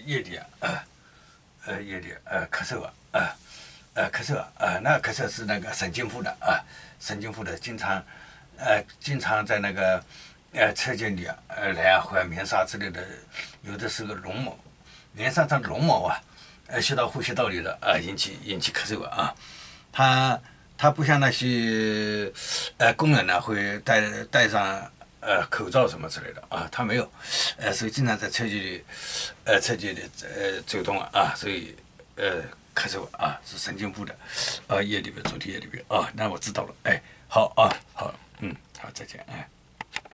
夜里咳嗽咳嗽那咳嗽是那个神经副的神经副的，经常在那个车间里来换棉纱之类的，有的是个绒毛，棉纱上的绒毛吸到呼吸道里的引起咳嗽它不像那些工人呢会戴上口罩什么之类的它没有所以经常在车间里走动所以咳嗽是神经部的夜里边昨天夜里边那我知道了好好再见